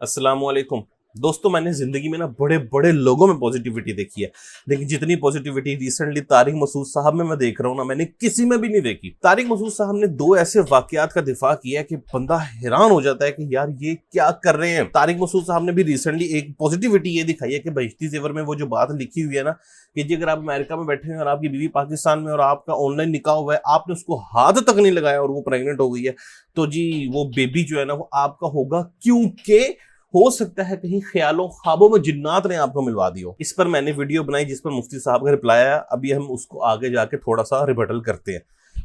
अस्सलाम वालेकुम दोस्तों, मैंने जिंदगी में ना बड़े बड़े लोगों में पॉजिटिविटी देखी है, लेकिन जितनी पॉजिटिविटी रिसेंटली तारिक मसूद साहब में मैं देख रहा हूँ ना, मैंने किसी में भी नहीं देखी। तारिक मसूद साहब ने दो ऐसे वाकयात का दिफा किया है कि बंदा हैरान हो जाता है कि यार ये क्या कर रहे हैं। तारिक मसूद साहब ने भी रिसेंटली एक पॉजिटिविटी ये दिखाई है कि बहिश्ती ज़ेवर में वो जो बात लिखी हुई है ना कि जी अगर आप अमेरिका में बैठे हैं और आपकी बीवी पाकिस्तान में और आपका ऑनलाइन निकाह हुआ है, आपने उसको हाथ तक नहीं लगाया और वो प्रेग्नेंट हो गई है, तो जी वो बेबी जो है ना वो आपका होगा, क्योंकि हो सकता है कहीं ख्यालों ख्वाबों में जिन्नात ने आपको मिलवा दी हो। इस पर मैंने वीडियो बनाई जिस पर मुफ्ती साहब का रिप्लाई आया। अभी हम उसको आगे जाके थोड़ा सा रिबटल करते हैं।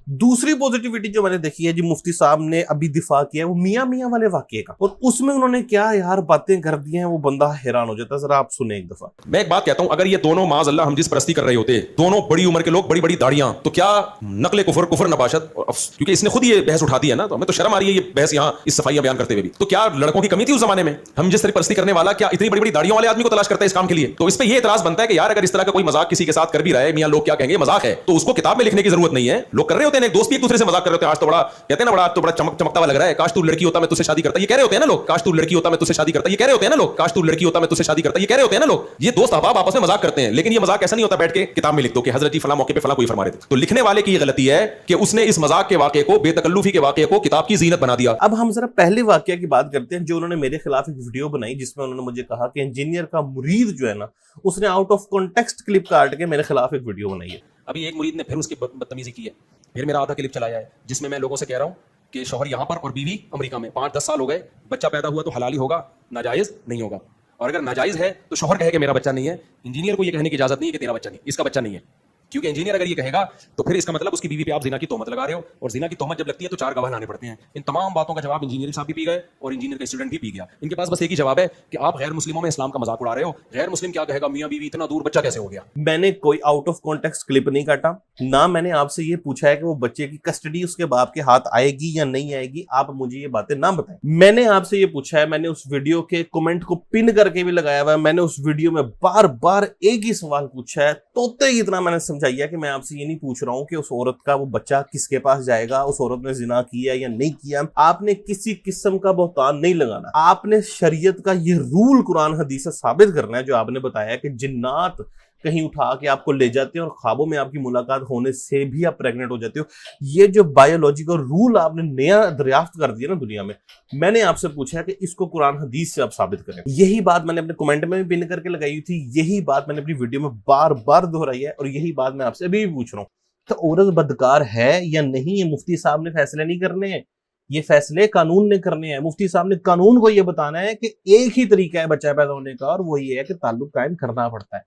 दूसरी पॉजिटिविटी जो मैंने देखी है जी, मुफ्ती साहब ने अभी दिफा किया है वो मियां मियां वाले वाकये का, और उसमें उन्होंने क्या यार बातें कर दी हैं, वो बंदा हैरान हो जाता है। जरा आप सुने एक दफा। मैं एक बात कहता हूं, अगर ये दोनों माज अल्लाह हम जिस परस्ती कर रहे होते, दोनों बड़ी उम्र के लोग, बड़ी बड़ी दाढ़ियां, तो क्या नकले कुफर कुफर नबाशत, क्योंकि इसने खुद ये बहस उठा दी है ना, तो हमें तो शर्म आ रही है ये बहस यहां इस सफाइयां बयान करते हुए भी। तो क्या लड़कों की कमी थी उस जमाने में? हम जिस तरह परस्ती करने वाला क्या इतनी बड़ी बड़ी दाढ़ियों वाले आदमी को तलाश करता है इस काम के लिए? तो इस पे ये इतराज बनता है कि यार अगर इस तरह का कोई मजाक किसी के साथ कर भी रहा है, मियां लोग क्या कहेंगे, मजाक है, तो उसको किताब में लिखने की जरूरत नहीं है। लोग कर रहे होते हैं, एक दोस्त भी एक दूसरे से मजाक कर रहे होते हैं, आज तो बड़ा कहते हैं ना, बड़ा तो बड़ा चमकता हुआ लग रहा है, काश तू लड़की होता मैं तुझसे शादी करता, ये कह रहे होते हैं ना लोग। काश तू लड़की होता मैं तुझसे शादी करता, ये कह रहे होते हैं ना लोग। काश तू लड़की होता मैं तुझसे शादी करता, ये कह रहे होते हैं ना लोग। ये दोस्त अहबाब आपस में मजाक करते हैं, लेकिन ये मजाक ऐसा नहीं होता बैठ के किताब में लिख दो कि हजरत जी फला मौके पे फला कोई फरमा रहे थे। तो लिखने वाले की ये गलती है कि उसने इस मजाक के वाकये को, बेतकल्लुफी के वाकये को किताब की जीनत बना दिया। अब हम जरा पहले वाकया की बात करते हैं जो उन्होंने मेरे खिलाफ एक वीडियो बनाई, जिसमें उन्होंने मुझे कहा कि इंजीनियर का मुरीद जो है ना उसने आउट ऑफ कॉन्टेक्स्ट क्लिप काट के मेरे खिलाफ एक वीडियो बनाई है। अभी एक मुरीद ने फिर उसकी बदतमीजी की है, फिर मेरा आधा क्लिप चलाया है जिसमें मैं लोगों से कह रहा हूं कि शौहर यहां पर और बीवी अमेरिका में 5-10 साल हो गए, बच्चा पैदा हुआ तो हलाली होगा, नाजायज नहीं होगा, और अगर नाजायज है तो शौहर कहे कि मेरा बच्चा नहीं है। इंजीनियर को यह कहने की इजाजत नहीं है कि तेरा बच्चा नहीं, इसका बच्चा नहीं है, क्योंकि इंजीनियर अगर ये कहेगा तो फिर इसका मतलब उसकी बीवी पे आप जिना की तोहमत लगा रहे हो, और जिना की तोहमत जब लगती है तो 4 गवाह लाने पड़ते हैं। इन तमाम बातों का जवाब इंजीनियर साहब भी पी गए और इंजीनियर का स्टूडेंट भी पी गया। इनके पास बस एक ही जवाब है कि आप गैर मुस्लिमों में इस्लाम का मजाक उड़ा रहे हो। गैर मुस्लिम क्या कहेगा, मियां बीवी इतना दूर बच्चा कैसे हो गया? मैंने कोई आउट ऑफ कॉन्टेक्स्ट क्लिप नहीं काटा, ना मैंने आपसे ये पूछा है कि वो बच्चे की कस्टडी उसके बाप के हाथ आएगी या नहीं आएगी। आप मुझे ये बातें ना बताएं। मैंने आपसे ये पूछा है, मैंने उस वीडियो के कमेंट को पिन करके भी लगाया हुआ है, मैंने उस वीडियो में बार बार एक ही सवाल पूछा है, तोते की इतना मैंने समझाइया कि मैं आपसे ये नहीं पूछ रहा हूं कि उस औरत का वो बच्चा किसके पास जाएगा, उस औरत ने जिना किया या नहीं किया। आपने किसी किस्म का बहतान नहीं लगाना, आपने शरीयत का ये रूल कुरान हदीस से साबित करना है जो आपने बताया कि जिन्नात कहीं उठा के आपको ले जाते हैं और ख्वाबों में आपकी मुलाकात होने से भी आप प्रेग्नेंट हो जाते हो। ये जो बायोलॉजिकल रूल आपने नया दरियाफ्त कर दिया ना दुनिया में, मैंने आपसे पूछा है कि इसको कुरान हदीस से आप साबित करें। यही बात मैंने अपने कमेंट में भी पिन करके लगाई थी, यही बात मैंने अपनी वीडियो में बार बार दोहराई है, और यही बात मैं आपसे अभी भी पूछ रहा हूँ। तो औरत बदकार है या नहीं, ये मुफ्ती साहब ने फैसले नहीं करने हैं, ये फैसले कानून ने करने हैं। मुफ्ती साहब ने कानून को ये बताना है कि एक ही तरीका है बच्चा पैदा होने का, और वो ये है कि ताल्लुक कायम करना पड़ता है।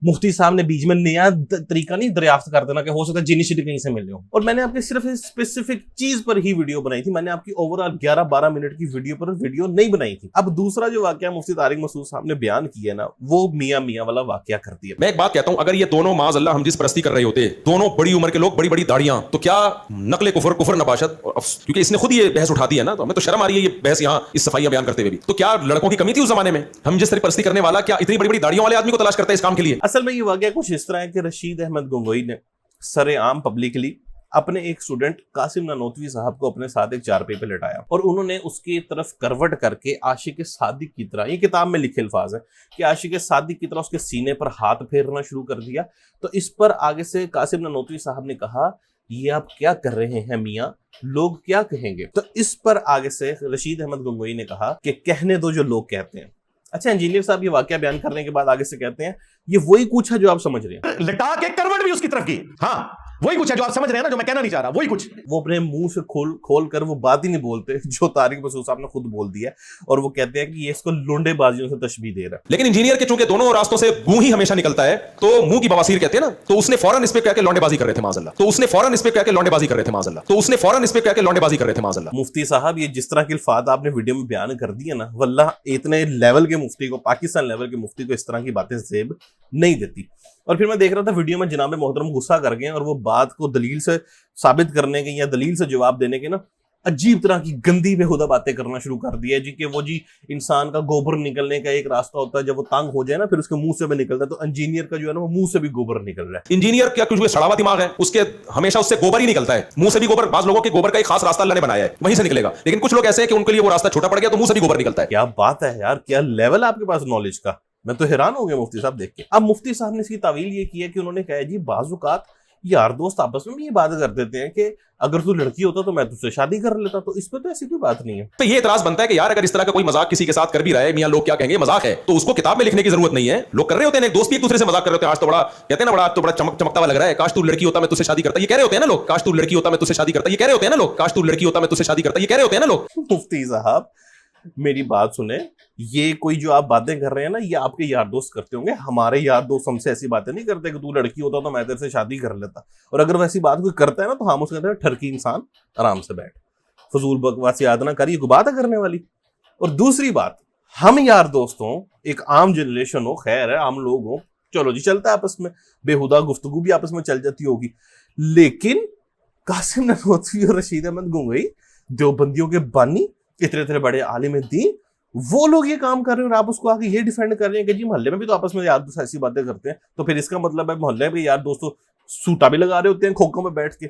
मुफ्ती साहब ने बीच में नया तरीका नहीं दरियाफ्त कर देना कि हो सकता है जिनी शिटी कहीं से मिल हो। और मैंने आपके सिर्फ स्पेसिफिक चीज पर ही वीडियो बनाई थी, मैंने आपकी ओवरऑल 11-12 मिनट की वीडियो पर वीडियो नहीं बनाई थी। अब दूसरा जो वाकया मुफ्ती तारिक मसूद साहब ने बयान किया ना, वो मियां मियां वाला वाकया कर दिया। मैं एक बात कहता हूं, अगर ये दोनों माज अल्लाह हम जिस परस्ती कर रहे होते, दोनों बड़ी उम्र के लोग, बड़ी बड़ी दाढ़ियां, तो क्या नकले कुफर कुफर नबाशत, क्योंकि इसने खुद ये बहस उठा दी है ना, तो हमें तो शर्म आ रही है ये बहस यहां इस सफाइयां बयान करते हुए भी। तो क्या लड़कों की कमी थी उस जमाने में? हम जिस तरह परस्ती करने वाला क्या इतनी बड़ी बड़ी दाढ़ियों वाले आदमी को तलाश करता है इस काम के लिए? असल में ये वाकया कुछ इस तरह है कि रशीद अहमद गंगोई ने सरेआम पब्लिकली अपने एक स्टूडेंट कासिम नानोतवी साहब को अपने साथ एक चारपाई पे लटाया, और उन्होंने उसकी तरफ करवट करके आशिक सादिक की तरह, ये किताब में लिखे अल्फाज है कि आशिक सादिक की तरह उसके सीने पर हाथ फेरना शुरू कर दिया। तो इस पर आगे से कासिम नानोतवी साहब ने कहा, ये आप क्या कर रहे हैं मियाँ, लोग क्या कहेंगे? तो इस पर आगे से रशीद अहमद गंगोई ने कहा कि कहने दो जो लोग कहते हैं। अच्छा, इंजीनियर साहब ये वाकया बयान करने के बाद आगे से कहते हैं, ये वही कुछ है जो आप समझ रहे हैं, लटा के करवट भी उसकी तरफ की, हाँ वही कुछ है जो आप समझ रहे हैं ना, जो मैं कहना नहीं चाह रहा, वही कुछ। वो अपने मुंह से खोल कर वो बात ही नहीं बोलते जो तारिक मसूद साहब ने खुद बोल दिया है, और वो कहते हैं कि ये इसको लुंडेबाजियों से तशबीह दे रहा है। लेकिन इंजीनियर के चूंकि दोनों रास्तों से मुंह ही हमेशा निकलता है, तो मुंह की बवासीर कहते हैं ना, तो उसने फौरन इस पे कह के लौंडेबाजी कर रहे थे माज़अल्लाह, तो उसने फौरन इस पे कह के लौंडेबाजी कर रहे थे माज़अल्लाह, तो उसने फौरन इस पे कह के लौंडेबाजी कर रहे थे माज़अल्लाह। मुफ्ती साहब, ये जिस तरह के अल्फाज आपने वीडियो में बयान कर दिए ना, वल्लाह इतने लेवल के मुफ्ती को, पाकिस्तान लेवल के मुफ्ती को इस तरह की बातें जेब नहीं देती। और फिर मैं देख रहा था वीडियो में जनाब मोहतरम गुस्सा कर गए और वो बात को दलील से साबित करने के या दलील से जवाब देने के ना अजीब तरह की गंदी बेहुदा बातें करना शुरू कर दी है जी, कि वो जी इंसान का गोबर निकलने का एक रास्ता होता है, जब वो तंग हो जाए ना फिर उसके मुंह से भी निकलता है, तो इंजीनियर का जो है ना वो मुंह से भी गोबर निकल रहा है। इंजीनियर क्या कुछ सड़ा हुआ दिमाग है, उसके हमेशा उससे गोबर ही निकलता है, मुंह से भी गोबर। बाज लोगों के गोबर का एक खास रास्ता अल्लाह ने बनाया है, वहीं से निकलेगा। लेकिन कुछ लोग ऐसे हैं कि उनके लिए वो रास्ता छोटा पड़ गया तो मुंह से भी गोबर निकलता है। क्या बात है यार, क्या लेवल आपके पास नॉलेज का, मैं तो हैरान हो गया मुफ्ती साहब देख के। अब मुफ्ती साहब ने इसकी तावील ये की है कि उन्होंने कहा है जी बाज़-औक़ात यार दोस्त आपस में भी ये बात कर देते हैं कि अगर तू लड़की होता तो मैं तुझसे शादी कर लेता, तो इस पे तो ऐसी कोई बात नहीं है। तो ये इतराज बनता है कि यार अगर इस तरह का कोई मजाक किसी के साथ कर भी रहा है, मियां लोग क्या कहेंगे, मजाक है, तो उसको किताब में लिखने की जरूरत नहीं है। लोग कर रहे होते हैं, दोस्त भी एक दूसरे से मजाक कर रहे होते हैं, आज तो बड़ा कहते हैं ना, बड़ा आज तो बड़ा चमकता हुआ लग रहा है, काश तू लड़की होता मैं तुझसे शादी करता, ये कह रहे होते हैं ना लोग। काश तू लड़की होता मैं तुझसे शादी करता, ये कह रहे होते हैं ना लोग। काश तू लड़की होता मैं तुझसे शादी करता, ये कह रहे होते हैं ना लोग। मुफ्ती साहब मेरी बात सुने, ये कोई जो आप बातें कर रहे हैं ना, ये आपके यार दोस्त करते होंगे। हमारे यार दोस्त हमसे ऐसी बातें नहीं करते कि तू लड़की होता तो मैं तेरे से शादी कर लेता। और अगर वैसी बात कोई करता है ना तो हम उसके कहते हैं ठरकी इंसान, आराम से बैठ, फजूल बकवास याद ना करिए, कोई बात है करने वाली। और दूसरी बात, हम यार दोस्तों एक आम जनरेशन हो, खैर है आम लोग हो, चलो जी चलता है आपस में, बेहुदा गुफ्तगू भी आपस में चल जाती होगी। लेकिन कासिम ननोतवी और रशीद अहमद गंगोई, देवबंदियों के बानी, इतने इतने बड़े आलिम दीन, वो लोग ये काम कर रहे हैं और आप उसको आगे ये डिफेंड कर रहे हैं कि जी मोहल्ले में भी तो आपस में यार दोस्त ऐसी बातें करते हैं, तो फिर इसका मतलब है मोहल्ले में यार दोस्तों सूटा भी लगा रहे होते हैं खोखों में बैठ के,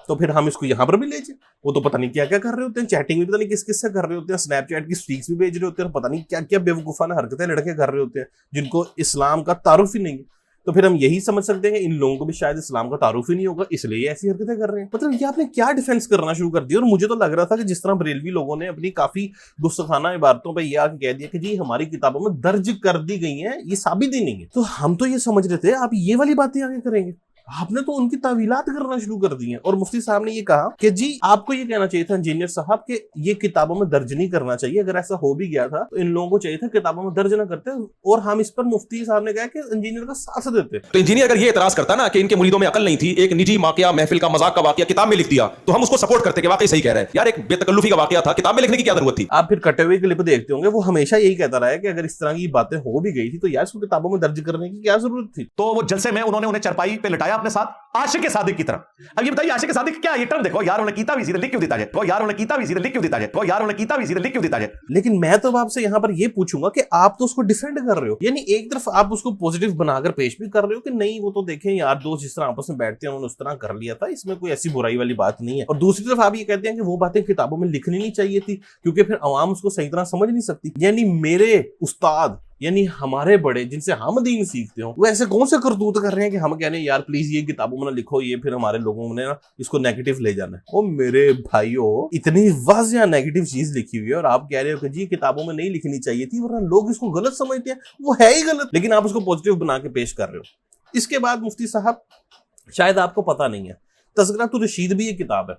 तो फिर हम इसको यहाँ पर भी ले जाए। वो तो पता नहीं क्या क्या कर रहे होते हैं, चैटिंग भी पता नहीं किस किस से कर रहे होते हैं, स्नैपचैट की स्ट्रीक्स भी भेज रहे होते हैं, पता नहीं क्या क्या बेवकूफाना हरकतें लड़के कर रहे होते हैं जिनको इस्लाम का तारुफ ही नहीं है। तो फिर हम यही समझ सकते हैं कि इन लोगों को भी शायद इस्लाम का तारुफ ही नहीं होगा, इसलिए ऐसी हरकतें कर रहे हैं। मतलब ये आपने क्या डिफेंस करना शुरू कर दिया। और मुझे तो लग रहा था कि जिस तरह बरेलवी लोगों ने अपनी काफी गुस्ताखाना इबारतों पर यह आके कह दिया कि जी हमारी किताबों में दर्ज कर दी गई है, ये साबित ही नहीं है, तो हम तो ये समझ रहे थे आप ये वाली बातें आगे करेंगे। आपने तो उनकी तावीलात करना शुरू कर दी हैं। और मुफ्ती साहब ने ये कहा कि जी आपको ये कहना चाहिए था इंजीनियर साहब कि ये किताबों में दर्ज नहीं करना चाहिए, अगर ऐसा हो भी गया था तो इन लोगों को चाहिए था किताबों में दर्ज ना करते, और हम इस पर मुफ्ती साहब ने कहा कि इंजीनियर का साथ देते। तो इंजीनियर अगर ये इतराज करता ना कि इनके मुरीदों में अकल नहीं थी, एक निजी वाकया महफिल का मजाक का वाकया किताब में लिख दिया, तो हम उसको सपोर्ट करते कि वाकई सही कह रहे हैं यार, एक बेतकल्लुफी का वाकया था, किताब में लिखने की क्या जरूरत थी। आप फिर कटे हुए क्लिप देखते होंगे, वो हमेशा यही कहता रहा है कि अगर इस तरह की बातें हो भी गई थी तो यार इसको किताबों में दर्ज करने की क्या जरूरत थी। तो वो जलसे में उन्होंने उन्हें चरपाई पे लटाया अपने साथ आशिक सादिक की तरह। अब ये बताइए आशिक सादिक क्या, ये टर्म देखो यार, उन्हें कीता भी सीधे लिख क्यों देता है, को यार उन्हें कीता भी सीधे लिख क्यों देता है, को यार उन्हें कीता भी सीधे लिख क्यों देता है। लेकिन मैं तो आपसे यहाँ पर ये पूछूंगा कि आप तो उसको डिफेंड कर रहे हो, यानी एक तरफ आप उसको पॉजिटिव बनाकर पेश भी कर रहे हो कि नहीं वो तो देखें यार दोस्त जिस तरह आपस में बैठते हैं उन्होंने उस तरह कर लिया था, इसमें कोई ऐसी बुराई वाली बात नहीं है। और दूसरी तरफ आप ये कहते हैं कि वो बातें किताबों में लिखनी नहीं चाहिए थी क्योंकि फिर अवाम उसको सही तरह समझ नहीं सकती। यानी मेरे उस्ताद यानी हमारे बड़े जिनसे हम दीन सीखते हो वो ऐसे कौन से करतूत कर रहे हैं कि हम कह रहे हैं यार प्लीज ये किताबों में ना लिखो, ये फिर हमारे लोगों ने ना इसको नेगेटिव ले जाना है। ओ मेरे भाइयों, इतनी वाज़िया नेगेटिव चीज लिखी हुई है और आप कह रहे हो कि जी किताबों में नहीं लिखनी चाहिए थी, वरना लोग इसको गलत समझते हैं, वो है ही गलत, लेकिन आप उसको पॉजिटिव बना के पेश कर रहे हो। इसके बाद मुफ्ती साहब, शायद आपको पता नहीं है, तज़किरातुर रशीद भी ये किताब है,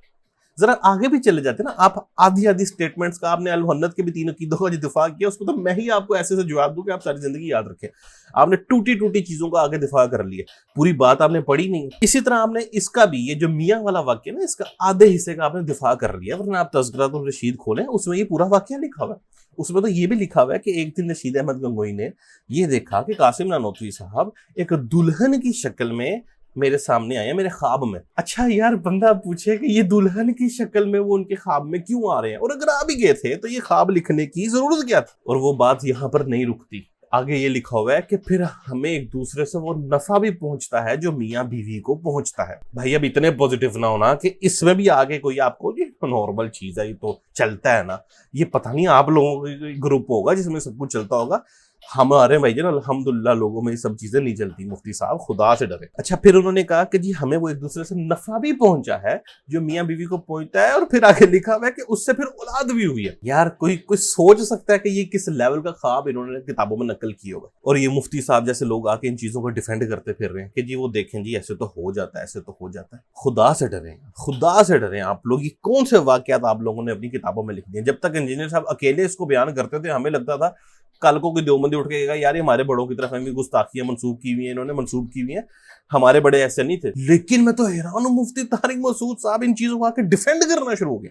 जरा आगे भी चले जाते ना आप, आधी आधी स्टेटमेंट्स का आपने अल-मुहन्नद के भी तीनों अकीदों का जो दिफा किया उसको तो मैं ही आपको ऐसे से जवाब दूं कि आप सारी जिंदगी याद रखें। आपने टूटी टूटी चीजों का आगे दिफा कर लिया, पूरी बात आपने पढ़ी नहीं। इसी तरह आपने इसका भी, ये जो मियां वाला वाक्य ना, इसका आधे हिस्से का आपने दिफा कर लिया, वरना आप तज़किरातुर रशीद खोलें उसमें ये पूरा वाक्य लिखा हुआ है। उसमें तो ये भी लिखा हुआ है कि एक दिन रशीद अहमद गंगोई ने ये देखा कि कासिम नानोतवी साहब एक दुल्हन की शक्ल में मेरे सामने आए, मेरे ख्वाब में। अच्छा यार, बंदा पूछे कि ये दुल्हन की शक्ल में वो उनके ख्वाब में क्यों आ रहे हैं, और अगर आ भी गए थे तो ये ख्वाब लिखने की जरूरत क्या थी। और वो बात यहाँ पर नहीं रुकती, आगे ये लिखा हुआ है कि फिर हमें एक दूसरे से वो नफा भी पहुंचता है जो मियाँ बीवी को पहुंचता है। भाई अब इतने पॉजिटिव ना होना कि इसमें भी आगे कोई आपको ये नॉर्मल चीज है, ये तो चलता है ना, ये पता नहीं आप लोगों का ग्रुप होगा जिसमें सब कुछ चलता होगा, हमारे भाई जान अल्हम्दुलिल्लाह लोगों में ये सब चीजें नहीं चलती। मुफ्ती साहब खुदा से डरे। अच्छा, फिर उन्होंने कहा कि जी हमें वो एक दूसरे से नफा भी पहुंचा है जो मियाँ बीवी को पहुंचता है, और फिर आगे लिखा हुआ है कि उससे फिर औलाद भी हुई है। यार कोई सोच सकता है कि ये किस लेवल का ख्वाब इन्होंने किताबों में नकल किया होगा। और ये मुफ्ती साहब जैसे लोग आके इन चीजों को डिफेंड करते फिर रहे हैं कि जी वो देखें जी ऐसे तो हो जाता है, ऐसे तो हो जाता है। खुदा से डरे, खुदा से डरे आप लोग। ये कौन से वाकयात आप लोगों ने अपनी किताबों में लिख दिए। जब तक इंजीनियर साहब अकेले इसको बयान करते थे हमें लगता था कल को कोई देवबंदी उठ के कहेगा यार ये हमारे बड़ों की तरफ हमें गुस्ताखियां मंसूब की हुई है, इन्होंने मंसूब की हुई है, हमारे बड़े ऐसे नहीं थे। लेकिन मैं तो हैरान हूं, मुफ्ती तारिक मसूद साहब इन चीजों को आके डिफेंड करना शुरू हो गए।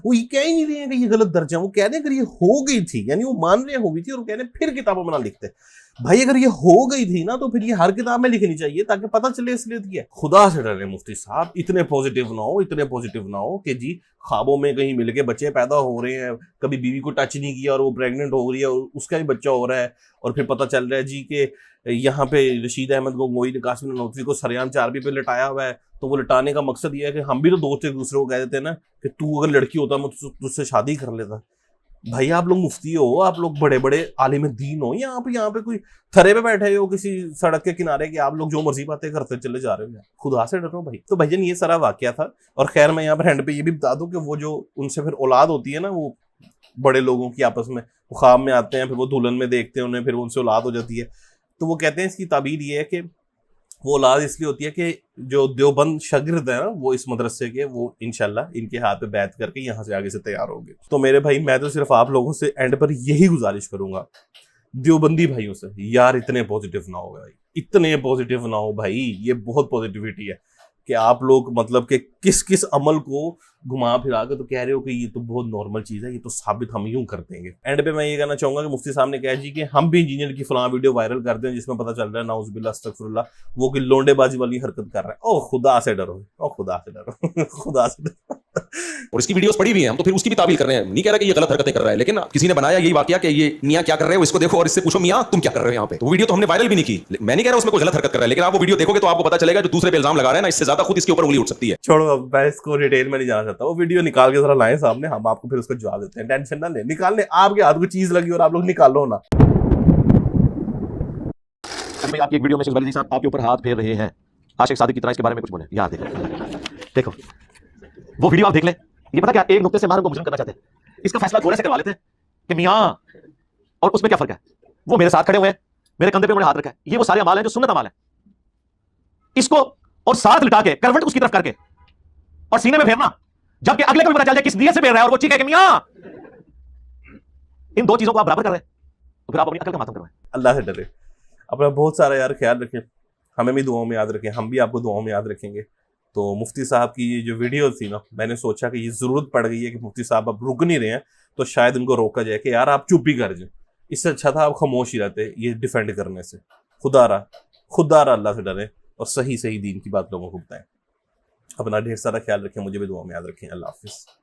वो ये कह ही नहीं रहे हैं कि ये गलत दर्जा, वो कह रहे हैं कि ये हो गई थी, यानी वो मान रहे हो गई थी, और वो कह रहे हैं फिर किताबों में ना लिखते। भाई अगर ये हो गई थी ना तो फिर ये हर किताब में लिखनी चाहिए ताकि पता चले असलियत क्या है। खुदा से डरे मुफ्ती साहब, इतने पॉजिटिव ना हो कि जी ख्वाबों में कहीं मिल के बच्चे पैदा हो रहे हैं, कभी बीवी को टच नहीं किया और वो प्रेग्नेंट हो रही है और उसका भी बच्चा हो रहा है, और फिर पता चल रहा है जी कि यहाँ पे रशीद अहमद को, मोइन कासिम ननौतवी को सरेआम चारपी पे लटाया हुआ है। तो वो लटाने का मकसद ये है कि हम भी तो दोस्त एक दूसरे को कह देते हैं ना कि तू अगर लड़की होता मैं तुझसे शादी कर लेता। भाई आप लोग मुफ्ती हो, आप लोग बड़े बड़े आलिम दीन हो, यहाँ पे कोई थरे पे बैठे हो किसी सड़क के किनारे कि आप लोग जो मर्जी बातें करते चले जा रहे हो। खुदा से डरो भाई। तो भाईजान ये सारा वाकया था। और खैर मैं यहाँ पर हैंड पे ये भी बता दूं कि वो जो उनसे फिर औलाद होती है ना, वो बड़े लोगों की आपस में ख्वाब में आते हैं, फिर वो दुल्हन में देखते हैं उन्हें, फिर उनसे औलाद हो जाती है। तो वो कहते हैं इसकी ताबीर ये है कि वो औलाद इसलिए होती है कि जो देवबंद शागिर्द है ना वो इस मदरसे के, वो इंशाल्लाह इनके हाथ पे बैत करके यहाँ से आगे से तैयार होंगे। तो मेरे भाई मैं तो सिर्फ आप लोगों से एंड पर यही गुजारिश करूंगा देवबंदी भाइयों से, यार इतने पॉजिटिव ना हो भाई, इतने पॉजिटिव ना हो भाई। ये बहुत पॉजिटिविटी है कि आप लोग मतलब कि किस किस अमल को घुमा फिरा के तो कह रहे हो कि ये तो बहुत नॉर्मल चीज है, ये तो साबित हम यूं कर देंगे। एंड पे मैं ये कहना चाहूंगा कि मुफ्ती साहब ने कहा जी कि हम भी इंजीनियर की फलां वीडियो वायरल कर दें जिसमें पता चल रहा है नाउजुबिल्लाह अस्तगफिरुल्लाह वो कि लोंडेबाजी वाली हरकत कर रहा है। ओ खुदा से डरो, ओ खुदा से डरो, खुदा से डरो। और इसकी वीडियोस पड़ी भी हैं, हम तो फिर उसकी भी ताबील कर रहे हैं। नहीं कह रहा कि ये गलत हरकतें कर रहा है, लेकिन किसी ने बनाया यही वाकया कि ये मियां क्या कर रहे हो इसको देखो और इससे पूछो मियां तुम क्या कर रहे हो यहाँ पे। तो वीडियो तो हमने वायरल भी नहीं की, मैं नहीं कह रहा उसमें कोई गलत हरकत कर रहा है, लेकिन आप वो वीडियो देखोगे तो आपको पता चलेगा जो दूसरे पे इल्जाम लगा रहे हैं ना, इससे ज्यादा खुद इसके ऊपर उंगली उठ सकती है। छोड़ो, अब मैं इसको डिटेल में नहीं जाना चाहता। वो वीडियो निकाल के जरा लाएं सामने, हम आपको फिर उसका जवाब देते हैं। टेंशन ना ले, निकालने आपके हाथ को चीज लगी और आप लोग निकालो ना। भाई आपकी एक वीडियो में शेख वली साहब आपके ऊपर हाथ फेर रहे हैं, आशिक सादिक की तरह इसके बारे में कुछ बोले। यार देखो वो वीडियो आप देख ले। ये पता क्या, एक नुक्ते से मार को मुजरिम करना चाहते हैं, इसका फैसला घोड़े से करवा लेते हैं कि मियां, और उसमें क्या फर्क है। वो मेरे साथ खड़े हुए हैं, मेरे कंधे पे उन्होंने हाथ रखा है, ये वो सारे अमाल हैं जो सुन्नत अमाल है। इसको और साथ लिटा के करवट उसकी तरफ करके और सीने में फेरना, जबकि अगले को भी पता चल जाए किस नियत से फेर रहा है और वो चीखे कि मियां, इन दो चीजों को आप बराबर कर रहे हैं, तो फिर आप अपनी अकल का मातम करवाएं। अल्लाह से डरे, अपना बहुत सारा यार ख्याल रखें, हमें भी दुआओं में याद रखें, हम भी आपको दुआओं में याद रखेंगे। तो मुफ्ती साहब की ये जो वीडियो थी ना, मैंने सोचा कि ये ज़रूरत पड़ गई है कि मुफ्ती साहब अब रुक नहीं रहे हैं, तो शायद उनको रोका जाए कि यार आप चुप ही कर जाए। इससे अच्छा था आप खामोश ही रहते ये डिफेंड करने से। खुदारा अल्लाह से डरें और सही दीन की बात लोगों को बताएं। अपना ढेर सारा ख्याल रखें, मुझे भी दुआ में याद रखें। अल्लाह हाफिज़।